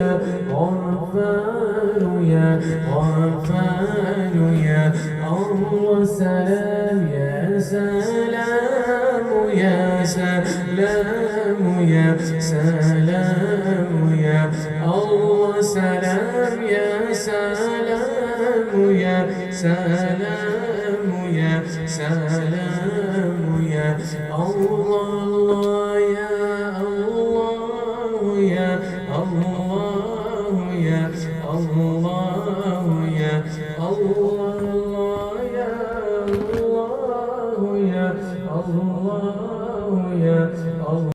غفار يا غفار يا الله سلام يا سلام يا سلام يا سلام يا الله سلام يا سلام يا سلام يا سلام يا الله يا الله يا الله يا الله يا الله يا الله يا الله يا الله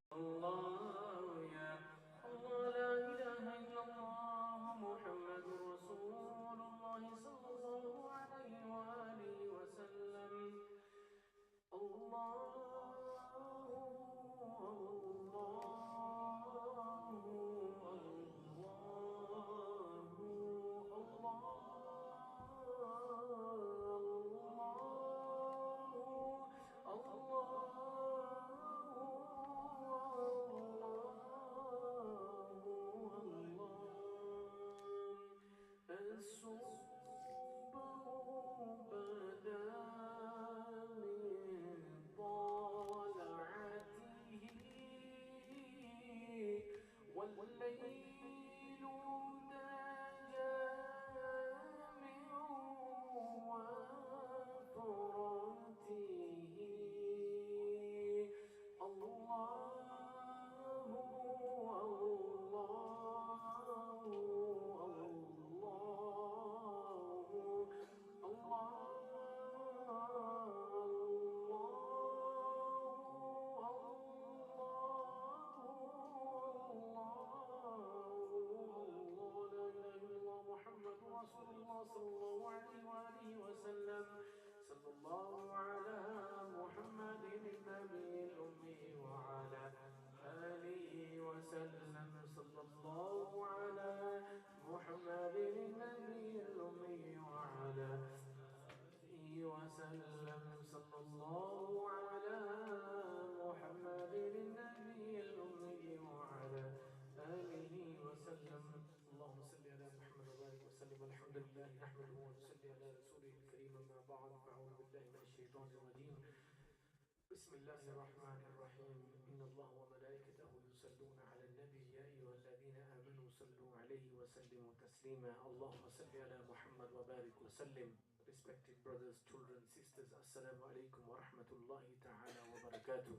Respected brothers, children, sisters, Assalamu alaikum wa rahmatullahi ta'ala wa barakatuh.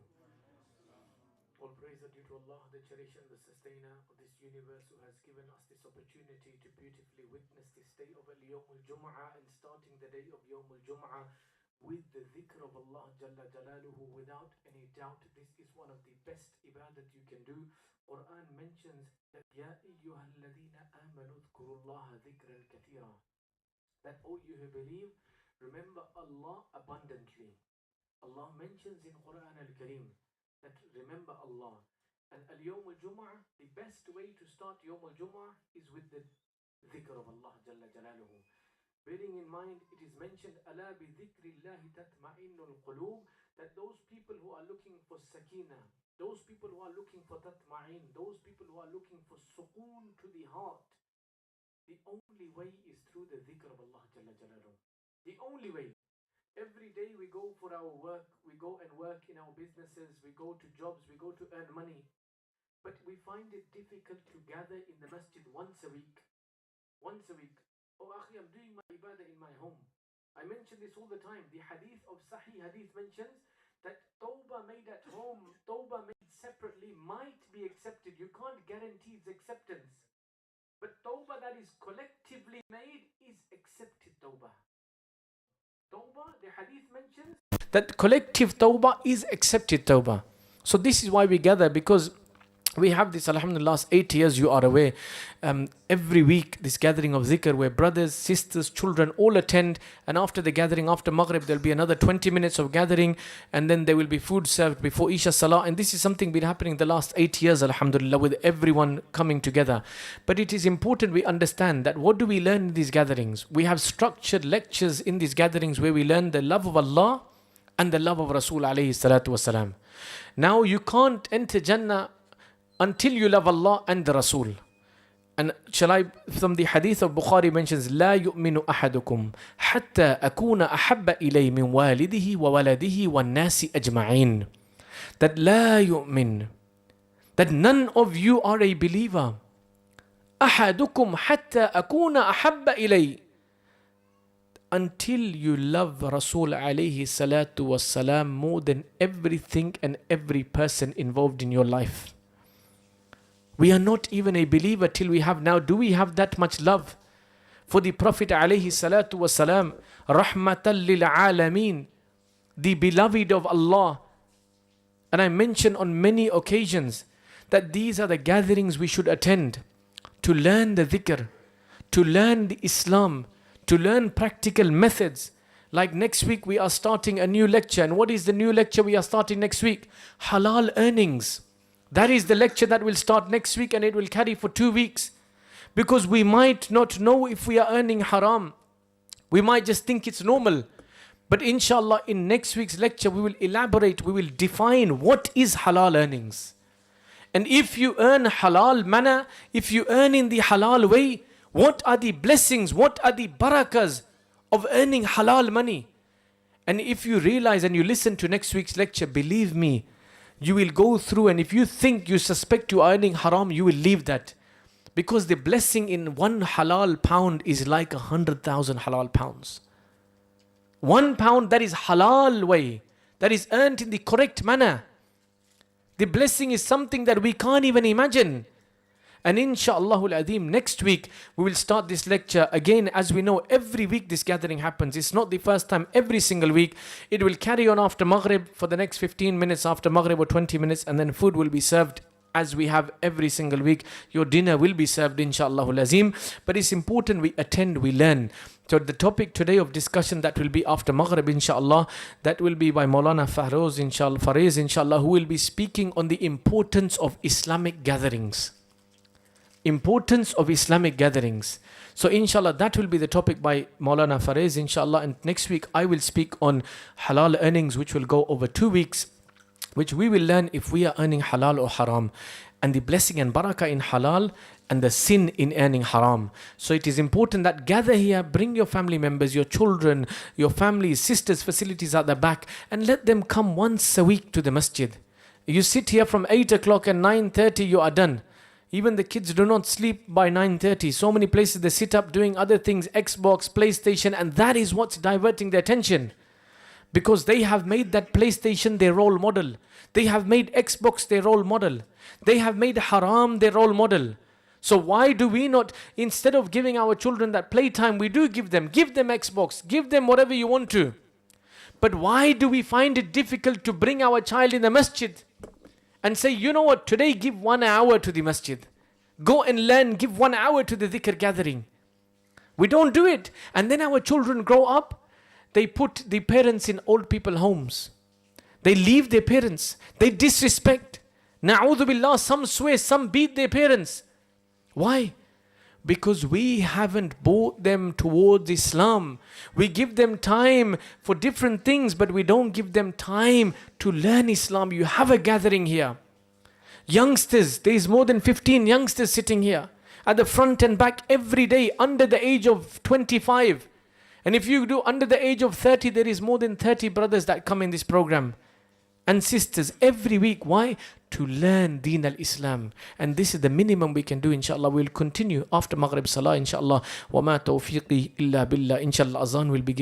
All praise are due to Allah, the cherisher and the sustainer of this universe, who has given us this opportunity to beautifully witness this day of Yawm al-Jum'ah, and starting the day of Yawm al-Jum'ah with the dhikr of Allah Jalla Jalaluhu. Without any doubt, this is one of the best ibadat you can do. Quran mentions that Ya ayyuhalladhina amanu dhkurullaha dhikran kathira, that all you who believe, remember Allah abundantly. Allah mentions in Quran al-Kareem that remember Allah. And al-Yawm al-Jum'ah, the best way to start Yawm al-Jum'ah is with the dhikr of Allah Jalla Jalaluhu. Bearing in mind, it is mentioned, Ala bi dhikrillahi tatma'innul qulub, that those people who are looking for sakina, those people who are looking for tatma'in, those people who are looking for sukoon to the heart, the only way is through the dhikr of Allah Jalla Jalaluhu. The only way. Every day we go for our work, we go and work in our businesses, we go to jobs, we go to earn money. But we find it difficult to gather in the masjid once a week. Once a week. Oh, Akhi, I'm doing my ibadah in my home. I mention this all the time. The hadith of Sahih Hadith mentions that tawbah made at home, tawbah made separately might be accepted. You can't guarantee its acceptance. But tawbah that is collectively made is accepted tawbah. Tawbah, the hadith mentions that collective tawbah is accepted tawbah. So this is why we gather, because we have this, alhamdulillah, last 8 years, you are aware, every week this gathering of zikr where brothers, sisters, children all attend, and after the gathering, after Maghrib, there'll be another 20 minutes of gathering, and then there will be food served before Isha Salah. And this is something been happening the last 8 years, alhamdulillah, with everyone coming together. But it is important we understand that what do we learn in these gatherings? We have structured lectures in these gatherings where we learn the love of Allah and the love of Rasul alayhi salatu wasalam. Now you can't enter Jannah until you love Allah and the Rasul. And shall I, from the hadith of Bukhari mentions, لا يؤمن أحدكم حتى أكون أحب إليه من والده وولده والناس أجمعين. That لا يؤمن, that none of you are a believer. أحدكم حتى أكون أحب إليه, until you love Rasul alayhi salatu wassalam more than everything and every person involved in your life. We are not even a believer till we have now. Do we have that much love for the Prophet alayhi salatu wasalam, rahmatan lil alameen, the beloved of Allah? And I mentioned on many occasions that these are the gatherings we should attend to learn the dhikr, to learn the Islam, to learn practical methods. Like next week we are starting a new lecture. And what is the new lecture we are starting next week? Halal earnings. That is the lecture that will start next week, and it will carry for 2 weeks. Because we might not know if we are earning haram. We might just think it's normal. But inshallah, in next week's lecture, we will elaborate, we will define what is halal earnings. And if you earn halal manner, if you earn in the halal way, what are the blessings, what are the barakas of earning halal money? And if you realize and you listen to next week's lecture, believe me, you will go through, and if you think, you suspect you are earning haram, you will leave that. Because the blessing in 1 halal pound is like 100,000 halal pounds. 1 pound that is halal way, that is earned in the correct manner. The blessing is something that we can't even imagine. And inshaAllahul Azeem, next week we will start this lecture again. As we know, every week this gathering happens. It's not the first time, every single week. It will carry on after Maghrib for the next 15 minutes after Maghrib, or 20 minutes, and then food will be served as we have every single week. Your dinner will be served, inshaAllahul Azeem. But it's important we attend, we learn. So the topic today of discussion that will be after Maghrib, inshallah, that will be by Maulana Faiz, inshallah, who will be speaking on the importance of Islamic gatherings. Importance of Islamic gatherings. So inshallah, that will be the topic by Maulana Faiz, inshallah. And next week I will speak on halal earnings, which will go over 2 weeks, which we will learn if we are earning halal or haram, and the blessing and barakah in halal and the sin in earning haram. So it is important that gather here, bring your family members, your children, your families, sisters, facilities at the back, and let them come once a week to the masjid. You sit here from 8 o'clock and 9:30 you are done. Even the kids do not sleep by 9:30. So many places they sit up doing other things, Xbox, PlayStation, and that is what's diverting their attention. Because they have made that PlayStation their role model. They have made Xbox their role model. They have made haram their role model. So why do we not, instead of giving our children that playtime, we do give them Xbox, give them whatever you want to. But why do we find it difficult to bring our child in the masjid and say, you know what, today give 1 hour to the masjid. Go and learn, give 1 hour to the dhikr gathering. We don't do it. And then our children grow up, they put the parents in old people homes. They leave their parents. They disrespect. Na'udhu billah, some swear, some beat their parents. Why? Because we haven't brought them towards Islam. We give them time for different things, but we don't give them time to learn Islam. You have a gathering here. Youngsters, there is more than 15 youngsters sitting here at the front and back every day under the age of 25. And if you do under the age of 30, there is more than 30 brothers that come in this program. And sisters every week. Why? To learn Deen al-Islam. And this is the minimum we can do, inshallah. We'll continue after Maghrib Salah, inshallah. وَمَا تَوْفِيقِي إِلَّا بِاللَّهِ. Inshallah, azan will begin.